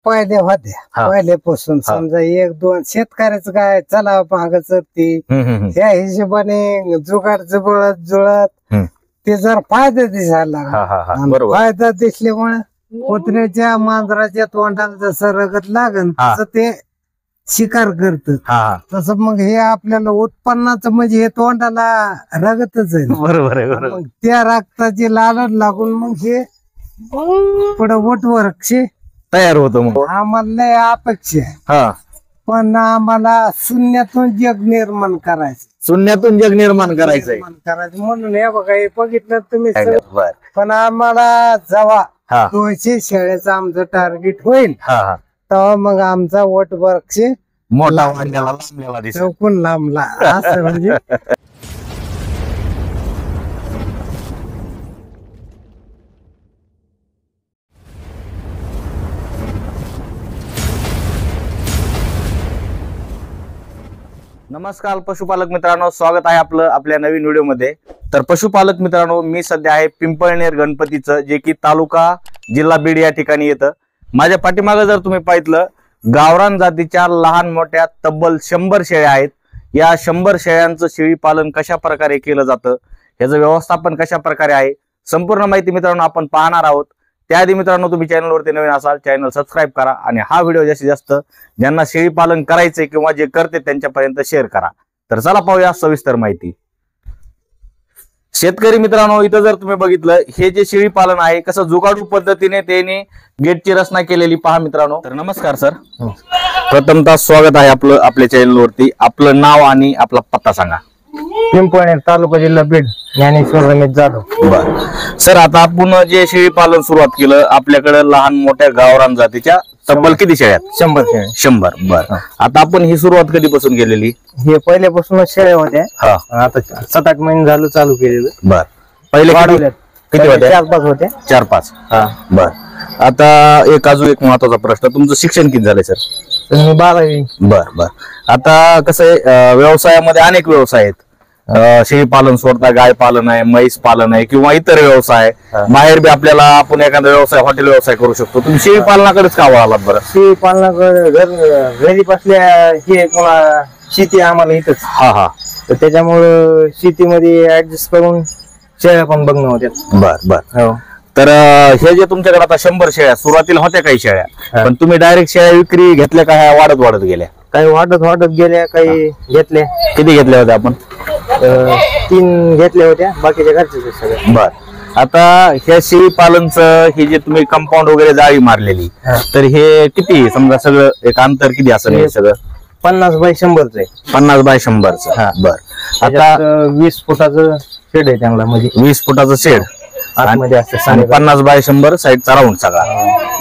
पहिले होत्या पहिल्यापासून समजा एक दोन शेतकऱ्याचं काय चला माग चरती त्या हिशोबाने जुगाड जुळत ते जर फायदा दिसायला लागला फायदा दिसल्यामुळे कुत्र्याच्या मांजराच्या तोंडाला जसं रगत लागन तसं ते शिकार करत तसं मग हे आपल्याला उत्पन्नाचं म्हणजे हे तोंडाला रगतच आहे बरोबर आहे मग त्या रक्ताची लालच लागून मग हे पुढे वटवृक्ष तयार होतो मग आम्हाला लय अपेक्षा आहे पण आम्हाला शून्यातून जग निर्माण करायचं शून्यातून जग निर्माण करायचंय म्हणून हे बघा हे बघितलं तुम्ही पण आम्हाला जेव्हा 200 शेळ्याचं आमचं टार्गेट होईल तेव्हा मग आमचा वटवृक्ष मोठा लांबलेला चौकून लांबला असं म्हणजे नमस्कार पशुपालक मित्रांनो, स्वागत आहे आपलं आपल्या नवीन व्हिडिओ मध्ये. तर पशुपालक मित्रांनो, मी सध्या आहे पिंपळनेर गणपतीचं, जे की तालुका जिल्हा बीड या ठिकाणी येतं. माझ्या पाठीमागे जर तुम्ही पाहिलं, गावरान जातीच्या लहान मोठ्या तब्बल 100 शेळ्या आहेत. या 100 शेळ्यांचं शेळी पालन कशा प्रकारे केलं जातं, ह्याचं व्यवस्थापन कशा प्रकारे आहे, संपूर्ण माहिती मित्रांनो आपण पाहणार आहोत. त्याआधी मित्रांनो, तुम्ही चॅनलवरती नवीन असाल चॅनल सबस्क्राईब करा आणि हा व्हिडिओ जास्तीत जास्त ज्यांना शेळी पालन करायचंय किंवा जे करते त्यांच्यापर्यंत शेअर करा. तर चला पाहूया सविस्तर माहिती. शेतकरी मित्रांनो, इथं जर तुम्ही बघितलं, हे जे शेळी पालन आहे कसं जुगाडू पद्धतीने त्यांनी गेटची रचना केलेली पहा मित्रांनो. तर नमस्कार सर, प्रथमतः स्वागत आहे आपलं आपल्या चॅनलवरती. आपलं नाव आणि आपला पत्ता सांगा. पिंपळनेर तालुका जिल्हा बीड, ज्ञानेश्वर रमेश जाधव. बर सर, आता आपण जे शेळी पालन सुरुवात केलं, आपल्याकडे लहान मोठ्या गावरान जातीच्या तब्बल किती शेळ्या? 100 शेळ्या. 100. बर, आता आपण ही सुरुवात कधीपासून केलेली? हे पहिल्यापासूनच शेळ्या होत्या, आता 7-8 महिने झालं चालू केलेलं. बर, पहिले किती होत्या? 4-5 होत्या. 4-5. बर, आता अजून एक महत्वाचा प्रश्न, तुमचं शिक्षण किती झालंय सर? मी 12वी. बर बर, आता कसं आहे, व्यवसायामध्ये अनेक व्यवसाय आहेत. शेळी पालन सोडता गाय पालन आहे, म्हैस पालन आहे किंवा इतर व्यवसाय. बाहेर बी आपल्याला आपण एखादा व्यवसाय, हॉटेल व्यवसाय करू शकतो. तुम्ही शेळी पालनाकडेच का वळालात बरं? शेळी पालनाकडे घरी बसल्या हे शेती आम्हाला इथंच. तर त्याच्यामुळं शेतीमध्ये ऍडजस्ट करून शेळ्या पण बघणं होत्या. बर बर. तर हे जे तुमच्याकडे आता 100 शेळ्या, सुरुवातीला होत्या काही शेळ्या, पण तुम्ही डायरेक्ट शेळ्या विक्री घेतल्या का वाढत गेल्या? काही वाढत गेल्या, काही घेतल्या. किती घेतल्या होत्या आपण? 3 घेतल्या होत्या, बाकीच्या घरचे सगळं. बर, आता ह्या शेळी पालनचं हे जे तुम्ही कंपाऊंड वगैरे जाळी मारलेली, तर हे किती, समजा सगळं एक अंतर किती असेल हे सगळं? 50 बाय 100च आहे. 50 बाय 100च. बर, आता 20 फुटाचं शेड आहे त्यांना, म्हणजे 20 फुटाचं शेड आतमध्ये असतं आणि 50 बाय 100 साईडचा राऊंड सगळा.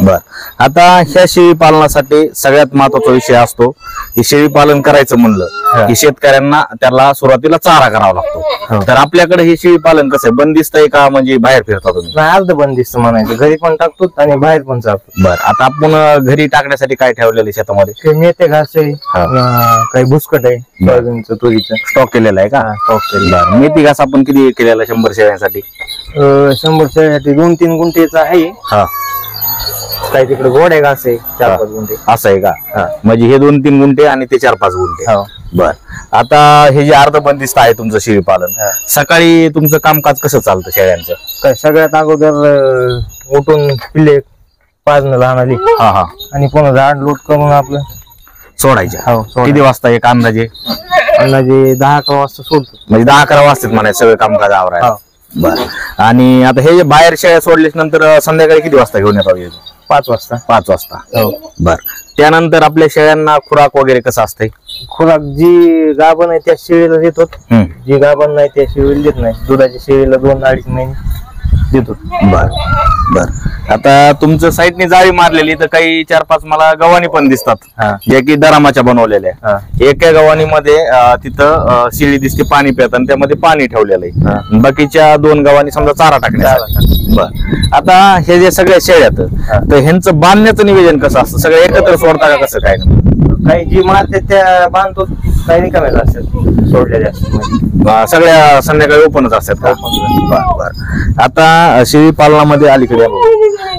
बर, आता ह्या शेळी पालनासाठी सगळ्यात महत्वाचा विषय असतो, की शेळी पालन करायचं म्हणलं की शेतकऱ्यांना त्याला सुरुवातीला चारा करावा लागतो. तर आपल्याकडे हे शेळी पालन कसं आहे, बंदिस्त आहे का म्हणजे बाहेर फिरता तुम्ही? अर्ध बंदिस्त म्हणायचं, घरी पण टाकतो आणि बाहेर पण चालतो. बर, आता आपण घरी टाकण्यासाठी काय ठेवलेलं शेतामध्ये? मेथे घास आहे, काही भुसकट आहे, सोयाबीनचं, तुरीचं स्टॉक केलेला आहे का? स्टॉक केलेला. मेथी घास आपण किती केलेला 100 शेळ्यांसाठी? 100 शेळ्यासाठी 2-3 गुंठेचा आहे. काही तिकडे गोड्या घास आहे 4-5 गुंठे. असं आहे का? म्हणजे हे 2-3 गुंठे आणि ते 4-5 गुंठे. बर, आता हे जे अर्ध बंदिस्त आहे तुमचं शेळी पालन, सकाळी तुमचं कामकाज कसं चालतं शेळ्यांचं? काय सगळ्यात अगोदर उठून पिल्ले पाजणं लहान आली आणि पुन्हा झाड लोट करून आपलं सोडायचं. किती वाजता एक अंदाजे? 10-11 वाजता सोडतो. म्हणजे 10-11 वाजतात म्हणायचं सगळं कामकाज आवरायला. बर, आणि आता हे जे बाहेर शेळ्या सोडल्याच नंतर संध्याकाळी किती वाजता घेऊन येतात? 5 वाजता. 5 वाजता. बर, त्यानंतर आपल्या शेळ्यांना खुराक वगैरे कसं असतंय? खुराक जी गाभण आहे त्या शेळीला देतो, जी गाभण नाही त्या शेळीला देत नाही. दुधाच्या शेळीला 2-2.5 महिने देतो. बर बर, आता तुमचं साईडने जाळी मारलेली, तर काही 4-5 मला गव्हाणी पण दिसतात, जे की दरामाच्या बनवलेल्या. एका गव्हाणीमध्ये तिथं शेळी दिसते पाणी पित आणि त्यामध्ये पाणी ठेवलेलं आहे. बाकीच्या 2 गव्हाणी समजा चारा टाकण्यासाठी. बर, आता हे जे सगळ्या शेळ्यात, तर ह्यांचं बांधण्याचं नियोजन कसं असतं? सगळं एकत्र सोडता का कसं काय? काही जी मारते त्या बांधतो काही रिकाम्याच असतात सोडलेल्या असतात. सगळ्या संध्याकाळी ओपनच असतात का? बर बर. आता शेळी पालनामध्ये अलीकडे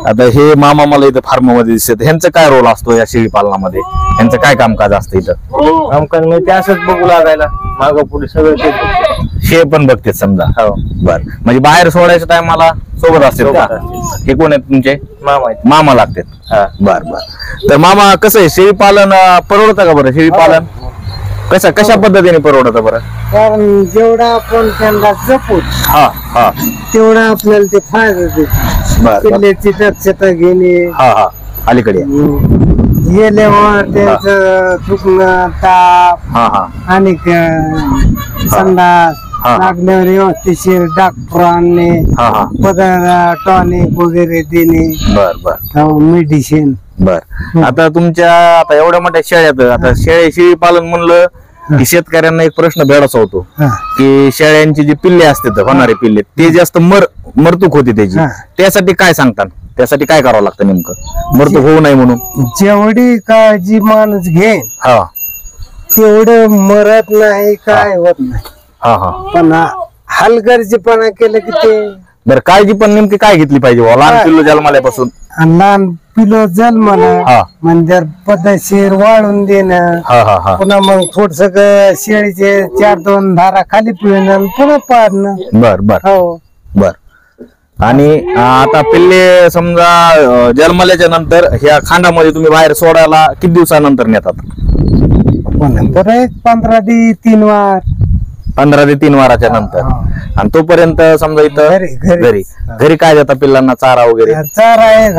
आता हे मामा मला इथं फार्म मध्ये दिसत, ह्यांचं काय रोल असतो या शेळी पालनामध्ये? यांचं काय कामकाज असतं इथं? कामकाज म्हणजे ते असंच बघू लागायला, मागं पुढे सगळं तेच बघते. शे पण बघते समजा. हो बर, म्हणजे बाहेर सोडायच्या टायमाला सोबत असते का? हे कोण आहेत तुमचे? मामा आहेत. मामा लागतात. हा. बर बर. तर मामा कसं आहे, शेळी पालन परवडतं का बरं? शेळी पालन कशा पद्धतीने परवडतं बरं? कारण जेवढा आपण त्यांना जपू हा हा तेवढा आपल्याला ते फायदा देतो. बर बर. पिल्ल्याची दक्षता घेणे, हा हा अलीकडे गेल्यावर त्यांचं दुखणं, ताप हा हा आणि संडास हा. लागल्यावर व्यवस्थिशीर डॉक्टर आणणे, हा हा पदार्थ टॉनिक वगैरे देणे, बर बर मेडिसिन. बर. आता तुमच्या आता एवढ्या मोठ्या शेळ्यात आता शेळी पालन म्हणलं की शेतकऱ्यांना एक प्रश्न भेडसावतो की शेळ्यांची जी पिल्ले असतात, होणारे पिल्ले, ते जास्त मरतूक होती त्याची. हा. त्यासाठी काय सांगतात? त्यासाठी काय करावं लागतं नेमकं मरतूक होऊ नये म्हणून? जेवढी काळजी माणूस घेईन हा तेवढं मरत नाही, काय होत नाही. हा हा. पण हलगर्जीपणा केलं की ते बरं, काळजी पण नेमकी काय घेतली पाहिजे बुवा? लहान पिल्लू जन्माल्यापासून लहान पिलो जन्माला हा म्हणजे पद्धतशीर वाळून देणं, हा हा हा पुन्हा मग थोडस शेळीचे 4-2 धारा खाली पिळणं, पुन्हा पाडणं. बर बर हो बर. आणि आता पिल्ले समजा जन्मल्याच्या नंतर ह्या खांडामध्ये तुम्ही बाहेर सोडायला किती दिवसानंतर नेतात? बरं, एक 15-3 वार 15 ते 3 वाराच्या नंतर. आणि तोपर्यंत समजा इथं घरी घरी काय देता पिल्लांना? चारा वगैरे? चारा आहे,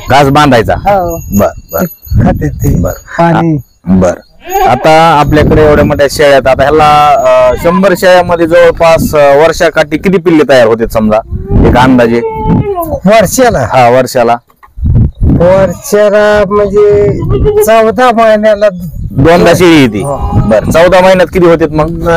घास बांधायचा. हो बर बर खाते ते, बर. पाणी. बर. आता आपल्याकडे एवढ्या मोठ्या शेळ्या आहेत, आता ह्याला 100 शेळ्यामध्ये जवळपास वर्षाकाठी किती पिल्ले तयार होते समजा एक अंदाजे? वर्षाला हा वर्षाला म्हणजे 14 महिन्याला 2दा शेळी येते. बर, 14 महिन्यात किती होते मग?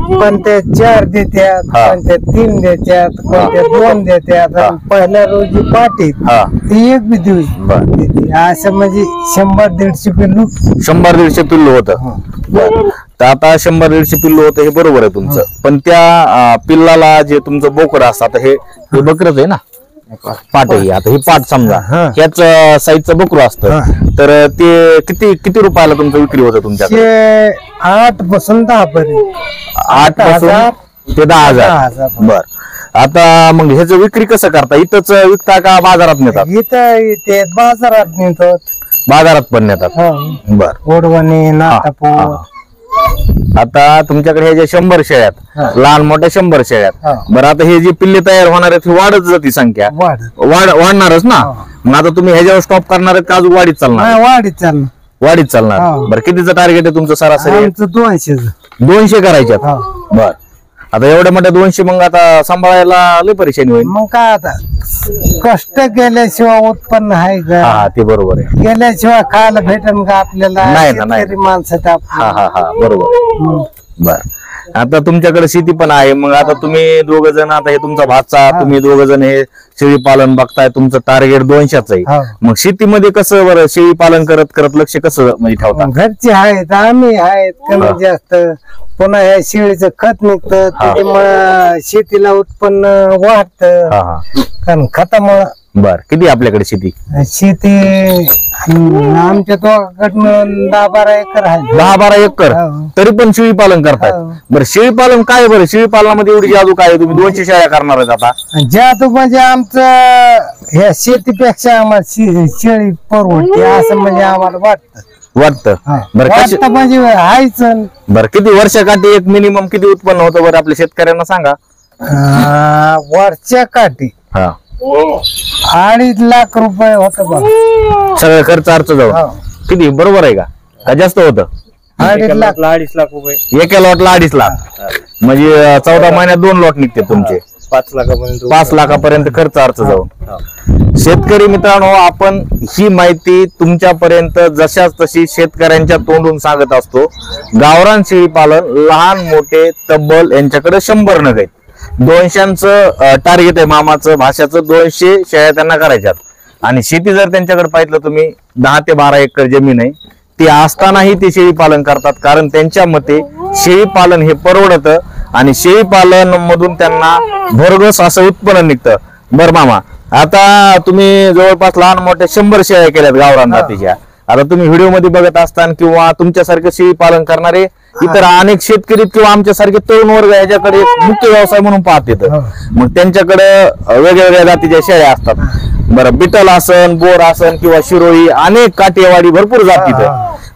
कोणत्या 4 देत्यात, हा. कोणत्या 3 देत्यात, कोणत्या 2 देत्यात. हा. आणि पहिल्या रोजी पाटीत हा ती एक बी दिवस बर. देते. असं म्हणजे 100-150 पिल्लू. 100-150 पिल्लू होतं. बर. तर आता 100-150 पिल्लू होतं हे बरोबर आहे तुमचं. पण त्या पिल्लाला जे तुमचं बोकड असतं, आता हे बकरच आहे ना, पाट आहे. आता ही पाट समजा ह्याच साईजचं बकरू असतं, तर ते किती रुपयाला तुमचं विक्री होतं तुमच्याकडे? 8 पासून 10 पर्यंत. 8 पासून ते 10,000. बर. आता मग ह्याचं विक्री कसं करता? इथंच विकता का बाजारात नेतात? इथं येते, बाजारात नेतात, बाजारात पण नेतात. बर. ओढवणे, नाटापूर. आता तुमच्याकडे हे जे 100 शेळ्यात, लहान मोठ्या 100 शेळ्यात, बरं, आता हे जे पिल्ले तयार होणार आहेत ही वाढत जाते संख्या, वाढणारच ना. मग आता तुम्ही ह्याच्यावर स्टॉप करणार आहेत का अजून वाढीत चालणार? वाढीत चालणार. बरं, कितीचं टार्गेट आहे तुमचं सरासरी? 200 करायच्यात. बर. आता एवढ्या मोठ्या 200 मग आता सांभाळायला लय परेशानी होईल. मग काय आता कष्ट केल्याशिवाय उत्पन्न आहे का? हा ते बरोबर आहे. केल्याशिवाय खायला भेटन का आपल्याला? नाही ना, नाही. माणसात हा हा हा बरोबर. बर. आता तुमच्याकडे शेती पण आहे, मग आता तुम्ही 2 जण, आता हे तुमचा भाचा, तुम्ही 2 जण हे शेळी पालन बघताय, तुमचं टार्गेट 200च आहे. मग शेतीमध्ये कसं बरं शेळी पालन करत करत लक्ष कसं म्हणजे ठेवता? घरचे आहेत, आम्ही आहेत, कमी जास्त. पुन्हा हे शेळीचं खत निघतं, त्याच्यामुळे शेतीला उत्पन्न वाढतं. कारण खतामुळे. बर. किती आपल्याकडे शेती? आमच्या दोघांकडनं 10-12 एकर आहे. 10-12 एकर. तरी पण शेळी पालन करतायत. बरं, शेळी पालन काय बरं? शेळी पालनामध्ये एवढी जादू काय? तुम्ही 200 शेळ्या करणार आहेत आता? जादू म्हणजे आमचं ह्या शेतीपेक्षा आम्हाला शेळी परवडते असं म्हणजे आम्हाला वाटतं. बरं, म्हणजे आहेच. बरं, किती वर्षाकाठी एक मिनिमम किती उत्पन्न होतं बरं आपल्या शेतकऱ्यांना सांगा? वरच्या काठी 2.5 लाख रुपये होत बघ, सगळं खर्च अर्थ जाऊन. किती बरोबर आहे का जास्त होतं? 2.5 लाख. 2.5 लाख रुपये एका लॉटला 2.5 लाख, म्हणजे 14 महिन्यात 2 लॉट निघते तुमचे. 5 लाखापर्यंत खर्च अर्थ जाऊन. शेतकरी मित्रांनो, आपण ही माहिती तुमच्यापर्यंत जशाच तशी शेतकऱ्यांच्या तोंडून सांगत असतो. गावरान शेळी पालन लहान मोठे तब्बल यांच्याकडे 100 नग आहेत. 200चं टार्गेट आहे मामाचं, भाषाचं. 200 शेळ्या त्यांना करायच्यात. आणि शेती जर त्यांच्याकडे पाहिलं तुम्ही 10 ते 12 एकर जमीन आहे. ते असतानाही ते शेळी पालन करतात, कारण त्यांच्या मते शेळी पालन हे परवडतं आणि शेळी पालन मधून त्यांना भरघोस असं उत्पन्न निघतं. बरं मामा, आता तुम्ही जवळपास लहान मोठ्या 100 शेळ्या केल्यात गावरान जातीच्या. आता तुम्ही व्हिडिओ मध्ये बघत असताना किंवा तुमच्यासारखे शेळी पालन करणारे इतर अनेक शेतकरी किंवा आमच्यासारखे तरुण वर्ग याच्याकडे एक मुख्य व्यवसाय म्हणून पाहत येतं. मग त्यांच्याकडे वेगवेगळ्या जातीच्या शेळ्या असतात. बरं, बिटल आसन, बोर आसन किंवा शिरोळी, अनेक काठियावाडी भरपूर जाती.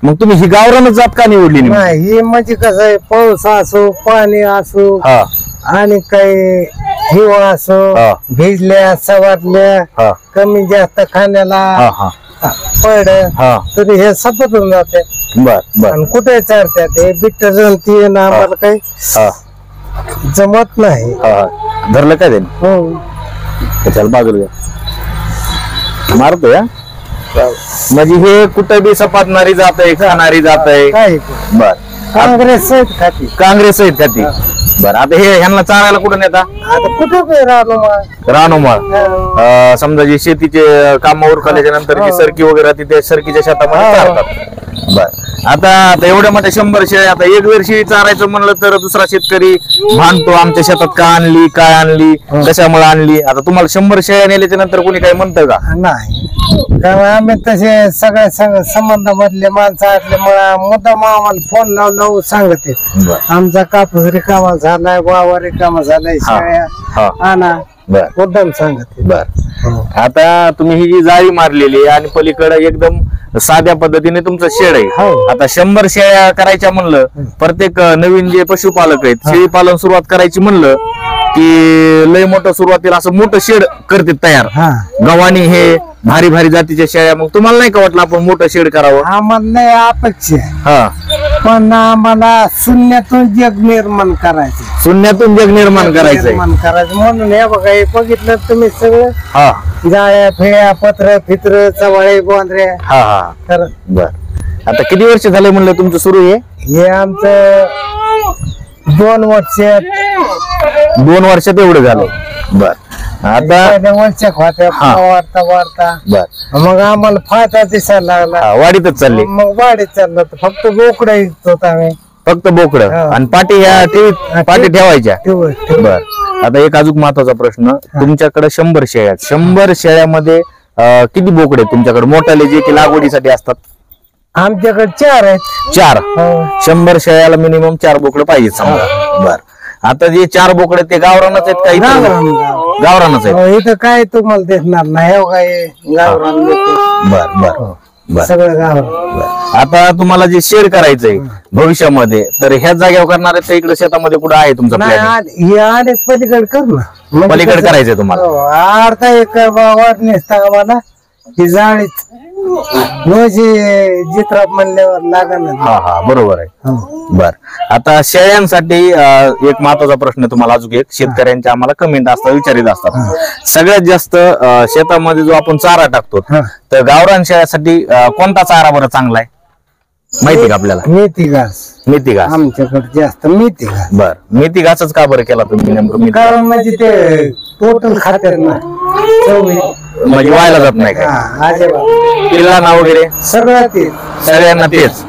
मग तुम्ही ही गावरानच जात का निवडली? नाही, ही म्हणजे कसं आहे, पाऊस असो, पाणी असो, आणि काही हिवाळा असो, भिजल्या सवारल्या, कमी जास्त खाण्याला पड तरी हे सपटून जाते. बर, कुठे चालतात हे बिट्ट जंती आम्हाला काही जमत नाही. धरलं काय ते? त्याला बाजूला मारतोय. म्हणजे हे कुठं बी सपाटणारी जात आहे, खाणारी जात आहे. बर, काँग्रेस खाती. काँग्रेस आहेत खाती. बरं, आता हे ह्यांना चारायला कुठं नेता? आता कुठं रानोमाळ. समजा जे शेतीचे काम उरकल्याच्या नंतर जी सरकी वगैरे तिथे सरकीच्या शेतामध्ये चारतात. बर, आता एवढ्या मोठ्या 100 शेळ्या, आता एक वेळ शेळी चारायचं म्हणलं तर दुसरा शेतकरी भांडतो, आमच्या शेतात का आणली, काय आणली, कशामुळे आणली. आता तुम्हाला 100 शेळ्या नेल्याच्या नंतर कोणी काही म्हणतं का? नाही, कारण आम्ही तसे सगळ्या संबंधामधले माणसं असल्यामुळे मुद्दाम आम्हाला फोन लावून सांगते, आमचा कापूस रिकामा झालाय, वावर रिकामा झालाय, शेळ्या आणा, मुद्दाम सांगते. बर, आता तुम्ही ही जी जाळी मारलेली आहे आणि पलीकडे एकदम साध्या पद्धतीने तुमचं शेड आहे. आता 100 शेळ्या करायच्या म्हणलं, प्रत्येक नवीन जे पशुपालक आहेत शेळी पालन सुरुवात करायची म्हणलं की लय मोठं सुरुवातीला असं मोठं शेड करते तयार. गव्हाणी हे भारी भारी जातीच्या शेळ्या. मग तुम्हाला नाही का वाटलं आपण मोठं शेड करावं? आम्हाला नाही अपेक्षा, पण आम्हाला शून्यातून जग निर्माण करायचं. शून्यातून जग निर्माण करायचंय म्हणून हे बघा, हे बघितलं तुम्ही सगळं जाळ्या फेळ्या पत्र फित्र चवाळे गोंधऱ्या. बर, आता किती वर्ष झाले म्हणलं तुमचं सुरू आहे? हे आमचं 2 वर्षात. 2 वर्षात एवढं झालं. बर, आता वर्षा खात्या वाढता वाढता मग आम्हाला फायदा दिसायला लागला, वाढीतच चालली. मग वाढीत चाललं, फक्त बोकडा येत होता आम्ही, फक्त बोकड आणि पाठी ह्या पाठी ठेवायच्या. बर, आता एक अजून महत्वाचा प्रश्न, तुमच्याकडे 100 शेळ्या, 100 शेळ्यामध्ये किती बोकडे तुमच्याकडे मोठाले जे की लागवडीसाठी असतात? आमच्याकडे 4 आहेत. 4? 100 शेळ्याला मिनिमम 4 बोकडे पाहिजे समजा. बर, आता जे 4 बोकडे ते गावरानच आहेत काही? गावरानच आहेत. इथं काय तुम्हाला देणार नाही, काय गावरान. बर बर बर, सगळं गावरान. आता तुम्हाला जे शेड करायचंय भविष्यामध्ये, तर ह्या जागेवर करणार आहे इकडे शेतामध्ये कुठं आहे तुमचं प्लॅन? हे पलीकडे कर ना, पलीकडे करायचंय तुम्हाला? अर्धा एक वाढ नेसता आम्हाला ही जाळीच जित्रा म्हणल्यावर लागणार. हा, बरोबर आहे. बर, आता शेळ्यांसाठी एक महत्वाचा प्रश्न तुम्हाला अजून एक शेतकऱ्यांच्या आम्हाला कमेंट असतात, विचारित असतात. सगळ्यात जास्त शेतामध्ये जो आपण चारा टाकतो, तर गावरान शेळ्यासाठी कोणता चारा बरं चांगला आहे माहिती का आपल्याला? मेथी घास. मेथी घास आमच्याकडे जास्त मेथी घास. बर, मेथी घासच का बरं केला तुम्ही नेमकं? कारण म्हणजे ते टोटल खात्यात ना, म्हणजे व्हायला जात नाही का पिल्लांना वगैरे? सगळ्यांना तेच.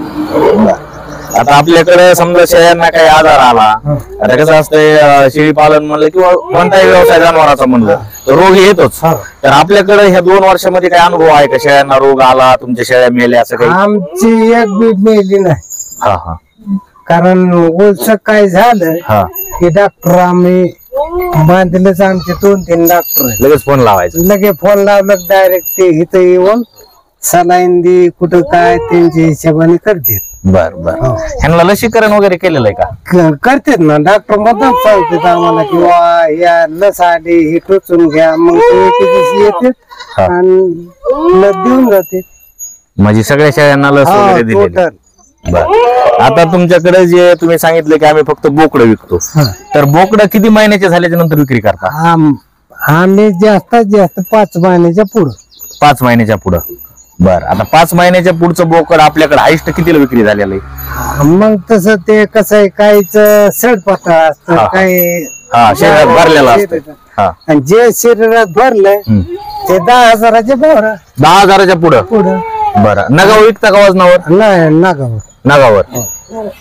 आता आपल्याकडे समजा शेळ्यांना काही आजार आला, आता कसं असतंय शेळी पालन म्हणलं किंवा कोणताही व्यवसाय जनावराचा म्हणलं तर रोग येतोच. तर आपल्याकडे ह्या 2 वर्षामध्ये काही अनुभव आहे का शेळ्यांना रोग आला, तुमच्या शेळ्या मेल्या असं काही? आमची एक बी मेली नाही. कारण ओलसं काय झालं की डॉक्टर आम्ही बांधलेच, आमचे 2-3 डॉक्टर लगेच फोन लावायचं, लगेच फोन लावलं डायरेक्ट ते इथं येऊन सलाईन दे कुठं काय त्यांच्या हिशोबाने करतात. बर बर, ह्यांना लसीकरण वगैरे केलेलं आहे का? करतात ना, डॉक्टर मधून सांगतात आम्हाला किंवा या लस आली ही टोचून घ्या, मग ते येतात आणि लस देऊन जाते. म्हणजे सगळ्या शेळ्यांना लस वगैरे दिली. बर, आता तुमच्याकडे जे तुम्ही सांगितलं की आम्ही फक्त बोकडं विकतो, तर बोकडं किती महिन्याचे झाल्याच्या नंतर विक्री करता? आम्ही जास्तीत जास्त 5 महिन्याच्या पुढं. 5 महिन्याच्या पुढं. बर, आता 5 महिन्याच्या पुढचं बोकड आपल्याकडे हायस्ट कितीला विक्री झालेलं आहे? मग तसं ते कसं आहे, काहीच सडपातळ असतं, काही शरीरात भरलेलं असतं, आणि जे शरीरात भरलंय ते 10,000च्या पुढं. 10,000च्या पुढं. बरं, नगावर विकता का वजनावर? नाही नागावर. नगावर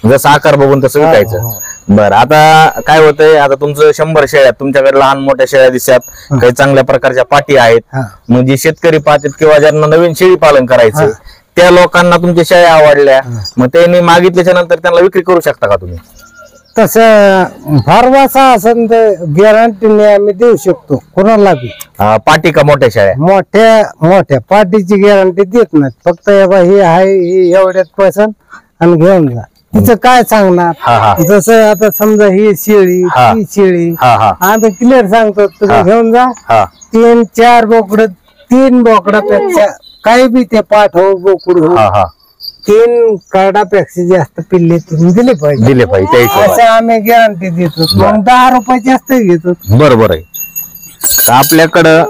जसं आकार बघून तसं विकायचं. बरं, आता काय होतंय, आता तुमचं 100 शेळ्या, तुमच्याकडे लहान मोठ्या शेळ्या दिसतात, काही चांगल्या प्रकारच्या पाटी आहेत. म्हणजे शेतकरी पाहतात किंवा ज्यांना नवीन शेळी पालन करायचं त्या लोकांना तुमच्या शेळ्या आवडल्या, मग त्यांनी मागितल्याच्या नंतर त्यांना विक्री करू शकता का तुम्ही? तसं फार्मासा असेल तर गॅरंटीने आम्ही देऊ शकतो कोणाला बी. पाटी का मोठ्या शेळ्या? मोठ्या पार्टीची गॅरंटी देत नाही. फक्त हे आहे ही एवढ्यात पसंत आणि घेऊन जा. तिचं काय सांगणार, जसं आता समजा ही शेळी ती शेळी आता क्लिअर सांगतो, तुम्ही घेऊन जा. 3-4 बोकड, 3 बोकडापेक्षा काही बी ते पाठ हो बोकड हो 3 कार्डापेक्षा जास्त पिल्ले तुम्ही दिले पाहिजे असं आम्ही गॅरंटी देतो. मग 10 रुपये जास्त घेतो. बरोबर आहे. आपल्याकडं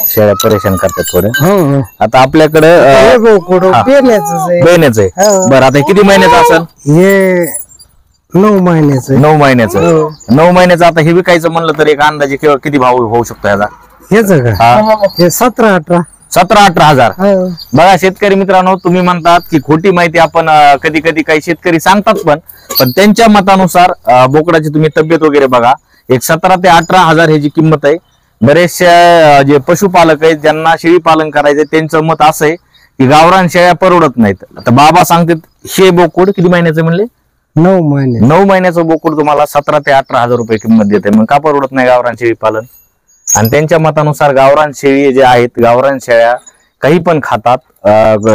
शेळ्या परेशान करतात थोडे. आता आपल्याकडं बेण्याच आहे. बरं, आता किती महिन्याचं असेल? हे 9 महिन्याचं. 9 महिन्याचं. 9 महिन्याचं आता हे विकायचं म्हणलं तर एक अंदाजे किती भाव होऊ शकतो याचा? हेच का? हे 17-18. 17-18 हजार. बघा शेतकरी मित्रांनो, तुम्ही म्हणतात की खोटी माहिती आपण कधी कधी काही शेतकरी सांगतात, पण त्यांच्या मतानुसार बोकडाची तुम्ही तब्येत वगैरे बघा, एक 17 ते 18 हजार ह्याची किंमत आहे. बरेचशा जे पशुपालक आहेत ज्यांना शेळी पालन करायचंय त्यांचं मत असं आहे की गावरान शेळ्या परवडत नाहीत. आता बाबा सांगतात हे बोकड किती महिन्याचं म्हणले? 9 महिने. 9 महिन्याचं बोकड तुम्हाला 17 ते 18 हजार रुपये किंमत देते. मग का परवडत नाही गावरान शेळी पालन? आणि त्यांच्या मतानुसार गावरान शेळी जे आहेत, गावरान शेळ्या काही पण खातात,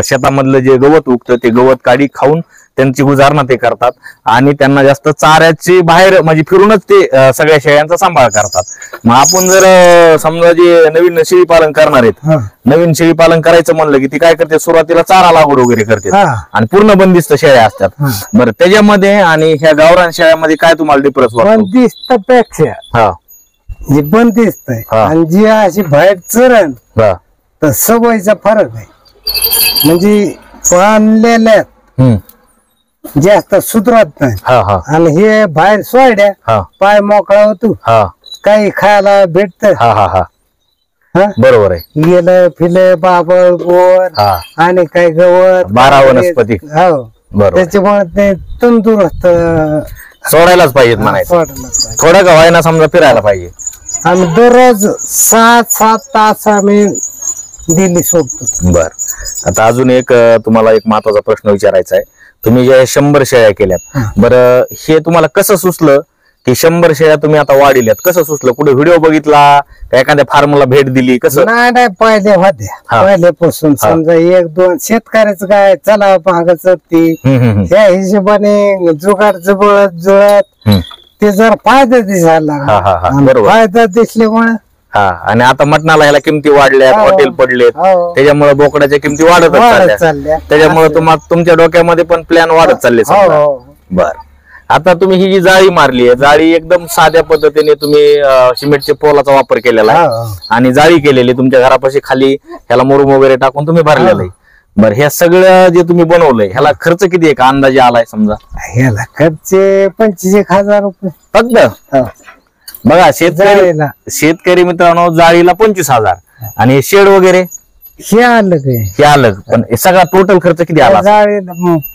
शेतामधलं जे गवत उगतं ते गवत काढी खाऊन त्यांची गुजारणा ते करतात आणि त्यांना जास्त चाऱ्याची बाहेर म्हणजे फिरूनच ते सगळ्या शेळ्यांचा सांभाळ करतात. मग आपण जर समजा जे नवीन शेळी पालन करणार आहेत, नवीन शेळी पालन करायचं म्हणलं की ती काय करते, सुरुवातीला चारा लागवड वगैरे करते आणि पूर्ण बंदिस्त शेळ्या असतात. बरं, त्याच्यामध्ये आणि ह्या गावरान शेळ्यामध्ये काय तुम्हाला डिफरन्स वाटतो? बंदिस्तपेक्षा जी बंदिस्त आहे आणि जी अशी बाहेर चरण तर सवयीचा फरक आहे. म्हणजे पाळलेल्या जास्त सुधरत नाही आणि हे बाहेर सोडल्या पाय मोकळा होतो, काही खायला भेटत. बरोबर आहे. गेलं फिलं बाबळ गोर आणि काही गवत 12 वनस्पती. त्याच्यामुळे ते तंदुरुस्त सोडायलाच पाहिजेत म्हणायचं. थोडं का व्हायना समजा फिरायला पाहिजे. आम्ही दररोज 7-7 तास आम्ही दिल्ली सोडतो. बर, आता अजून एक तुम्हाला एक महत्वाचा प्रश्न विचारायचा आहे. तुम्ही जे 100 शेळ्या केल्यात, बरं हे तुम्हाला कसं सुचलं की 100 शेळ्या तुम्ही आता वाढिल्यात? कसं सुचलं? कुठे व्हिडिओ बघितला का एखाद्या फार्मला भेट दिली? कसं? नाही, पहिले होत्या पहिल्यापासून. समजा 1-2 शेतकऱ्याचं काय चला मागायचं ती त्या हिशोबाने जुगाड जुळत ते जर फायदा दिसायला लागला. फायदा दिसल्यामुळे आणि आता मटणाला ह्याला किमती वाढल्यात, हॉटेल पडलेत, त्याच्यामुळे बोकडाच्या किमती वाढत चालल्या. त्याच्यामुळे तुमच्या डोक्यामध्ये पण प्लॅन वाढत चालले. बर, आता तुम्ही ही जी जाळी मारली आहे, जाळी एकदम साध्या पद्धतीने तुम्ही सिमेंटच्या पोलाचा वापर केलेला आहे आणि जाळी केलेली तुमच्या घरापाशी खाली ह्याला मुरुम वगैरे टाकून तुम्ही भरलेलं आहे. बरं, ह्या सगळं जे तुम्ही बनवलंय ह्याला खर्च किती आहे का अंदाजे आलाय समजा? ह्याला खर्च 25,000 रुपये फक्त. बघा शेतकरी मित्रांनो, जाळीला 25,000 आणि शेड वगैरे हे अलग. पण सगळा टोटल खर्च किती आला?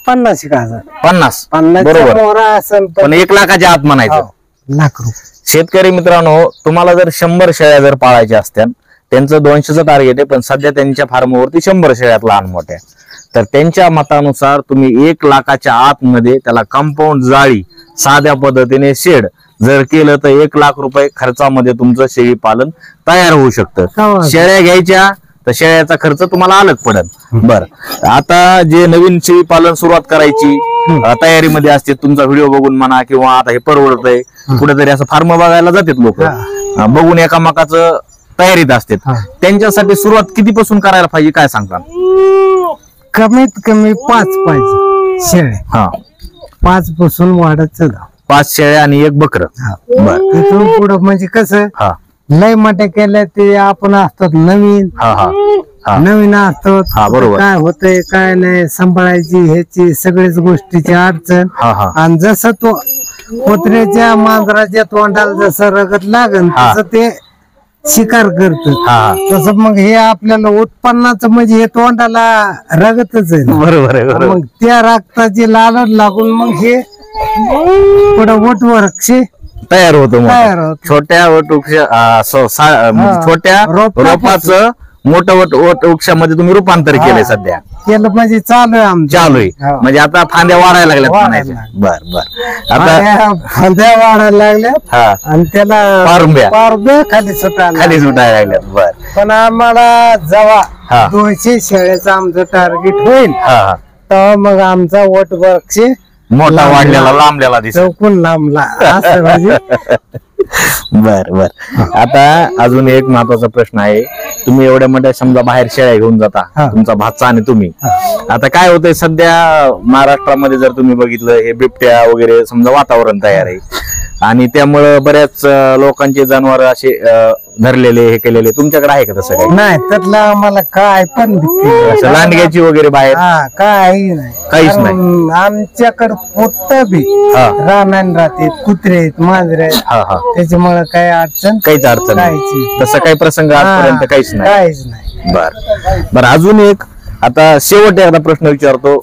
50,000. 50 बरोबर. पण 1 लाखाच्या आत म्हणायचं. लाख रुपये. शेतकरी मित्रांनो, तुम्हाला जर 100 शेळ्या जर पाळायच्या असत्या, त्यांचं 200चं टार्गेट आहे, पण सध्या त्यांच्या फार्मवरती 100 शेळ्यात लहान मोठ्या. तर त्यांच्या मतानुसार तुम्ही 1 लाखाच्या आतमध्ये त्याला कंपाऊंड जाळी साध्या पद्धतीने शेड जर केलं तर 1 लाख रुपये खर्चामध्ये तुमचं शेळी पालन तयार होऊ शकतं. शेळ्या घ्यायच्या तर शेळ्याचा खर्च तुम्हाला अलग पडेल. बर, आता जे नवीन शेळी पालन सुरुवात करायची तयारीमध्ये असते, तुमचा व्हिडिओ बघून म्हणा किंवा आता हे परवडतंय कुठेतरी असं फार्म बघायला जातात लोक, बघून एकामेकाचं तयारीत असतात, त्यांच्यासाठी सुरुवात कितीपासून करायला पाहिजे काय सांगता? कमीत कमी 5 पाहिजे शेळ्या. 5 पासून वाढत चला. 5 शेळ्या आणि 1 बकरं. तिथून पुढं म्हणजे कसं लय मोठ्या केल्या ते आपण असतात नवीन असतो. काय होतंय काय नाही सांभाळायची ह्याची सगळ्याच गोष्टीची अडचण. आणि जसं तो कुत्र्याच्या मांजराच्या तोंडाला जसं रगत लागन तसं ते शिकार करत. हा तसं मग हे आपल्याला उत्पन्नाचं म्हणजे हे तोंडाला रगतच आहे ना. बरोबर आहे बरोबर. मग त्या रक्ताची लालच लागून मग हे पुढं वटवृक्ष तयार होतो मोठा. तयार होत. छोट्या म्हणजे छोट्या रोपाचं मोठं वटवृक्षामध्ये तुम्ही रूपांतर केलंय सध्या. केलं म्हणजे चालू आहे आमचं. चालू आहे हो. म्हणजे आता फांद्या वाढायला लागल्यात वाढायला म्हणायच्या. बर बर. आता फांद्या वाढायला लागल्या हा आणि त्याला पारंब्या पारब्या खाली सुटायला खाली सुटायला लागल्यात. बर. पण आम्हाला जेव्हा हा 200 शेळ्याचं आमचं टार्गेट होईल हा तेव्हा मग आमचा वटवृक्ष मोठा वाढलेला लांबलेला दिसत. चौकून लांबला असं म्हणजे. बर बर. आता अजून एक महत्वाचा प्रश्न आहे. तुम्ही एवढ्या मोठ्या समजा बाहेर शेळ्या घेऊन जाता, हा. तुमचा भाचा आणि तुम्ही. आता काय होतंय सध्या महाराष्ट्रामध्ये जर तुम्ही बघितलं हे बिबट्या वगैरे समजा वातावरण तयार आहे आणि त्यामुळं बऱ्याच लोकांचे जनावर असे धरलेले हे केलेले. तुमच्याकडे आहे का तसं काही? नाही त्यातलं आम्हाला काय पण भीती नाही. असं लांडग्याची वगैरे बाहेर हा काही नाही. काहीच नाही. कारण आमच्याकडे पोट्ट बी हा. रानान राहते, कुत्रे आहेत, मांजरे आहेत. हा हा त्याच्यामुळे काही अडचण काहीच अडचण नाही. काहीच तसं काही प्रसंग आजपर्यंत काहीच नाही. काहीच नाही. बर बर. अजून एक आता शेवट एकदा प्रश्न विचारतो.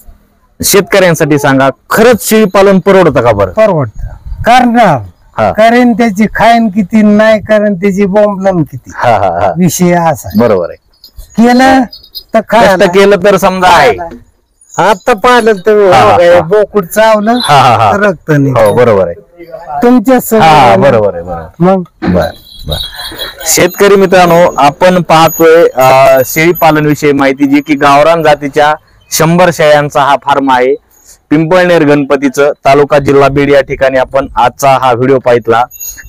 शेतकऱ्यांसाठी सांगा, खरंच शेळी पालन परवडतं का बरं? परवडत. करणार हा करेन त्याची खाईन किती, नाही करेन त्याची बोंबलन किती. हा हा हा विषय असा आहे. बरोबर आहे. केलं तर कष्ट खायला. केलं तर समजा आहे. आता पाहिलं तर हा, हा, हा. बोकुड चावलं हा हा हा तर रक्त नाही. हो बरोबर आहे. तुमच्या हा सगळ्या बरोबर आहे बरोबर. मग बर बर. शेतकरी मित्रांनो, आपण पाहतोय शेळी पालन विषयी माहिती, जी की गावरान जातीच्या 100 शेळ्यांचा हा फार्म आहे. पिंपळनेर गणपतीचं, तालुका जिल्हा बीड या ठिकाणी आपण आजचा हा व्हिडिओ पाहितला.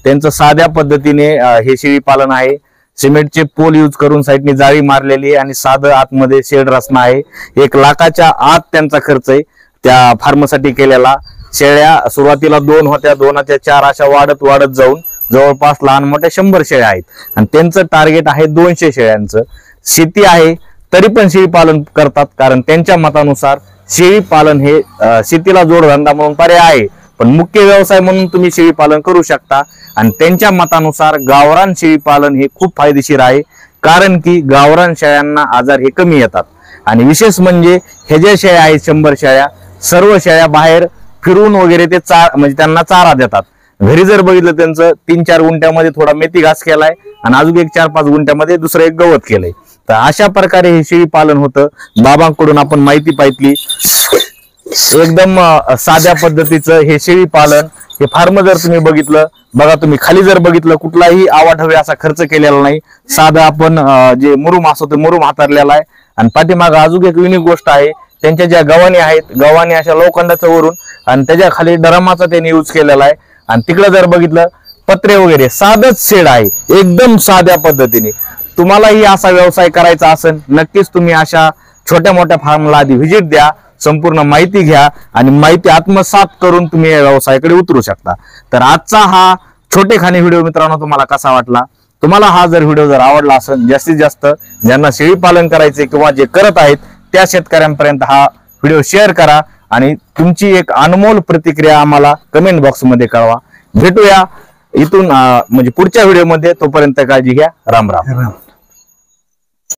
त्यांचं साध्या पद्धतीने हे शेळी पालन आहे. सिमेंटचे पोल यूज करून साईडने जाळी मारलेली आहे आणि साधं आतमध्ये शेड रचना आहे. 1 लाखाच्या आत त्यांचा खर्च आहे त्या फार्मसाठी केलेला. शेळ्या सुरुवातीला 2 होत्या, 2च्या 4 अशा वाढत वाढत जाऊन जवळपास लहान मोठ्या 100 शेळ्या आहेत आणि त्यांचं टार्गेट आहे 200 शेळ्यांचं. शेती आहे तरी पण शेळी पालन करतात, कारण त्यांच्या मतानुसार शेळी पालन हे शेतीला जोडधंदा म्हणून पर्याय आहे, पण मुख्य व्यवसाय म्हणून तुम्ही शेळी पालन करू शकता. आणि त्यांच्या मतानुसार गावरान शेळी पालन हे खूप फायदेशीर आहे, कारण की गावरान शेळ्यांना आजार हे कमी येतात. आणि विशेष म्हणजे हे जे शेळ्या आहेत 100 शेळ्या, सर्व शेळ्या बाहेर फिरून वगैरे ते म्हणजे त्यांना चारा देतात. घरी जर बघितलं त्यांचं 3-4 गुंठ्यामध्ये थोडा मेथी घास केलाय आणि अजून 1-4-5 गुंठ्यामध्ये दुसरं एक गवत केलंय. तर अशा प्रकारे हे शेळी पालन होतं. बाबांकडून आपण माहिती पाहितली. एकदम साध्या पद्धतीचं हे शेळी पालन. हे फार्म जर तुम्ही बघितलं, बघा तुम्ही खाली जर बघितलं, कुठलाही आवाढव्य असा खर्च केलेला नाही. साधं आपण जे मुरुम असतो ते मुरुम हातारलेला आहे. आणि पाठीमागं अजून एक युनिक गोष्ट आहे, त्यांच्या ज्या गव्हाणी आहेत, गव्हाणी अशा लोखंडाचं वरून आणि त्याच्या खाली डरमाचा त्यांनी यूज केलेला आहे. आणि तिकडे जर बघितलं पत्रे वगैरे, साधंच शेड आहे एकदम साध्या पद्धतीने. तुम्हालाही असा व्यवसाय करायचा असेल, नक्कीच तुम्ही अशा छोट्या मोठ्या फार्मला आधी व्हिजिट द्या, संपूर्ण माहिती घ्या आणि माहिती आत्मसात करून तुम्ही या व्यवसायाकडे उतरू शकता. तर आजचा हा छोटेखानी व्हिडिओ मित्रांनो तुम्हाला कसा वाटला? तुम्हाला हा जर व्हिडिओ जर आवडला असेल, जास्तीत जास्त ज्यांना शेळी पालन करायचे किंवा जे करत आहेत त्या शेतकऱ्यांपर्यंत हा व्हिडिओ शेअर करा आणि तुमची एक अनमोल प्रतिक्रिया आम्हाला कमेंट बॉक्समध्ये कळवा. भेटूया इथून म्हणजे पुढच्या व्हिडिओमध्ये. तोपर्यंत काळजी घ्या. राम राम.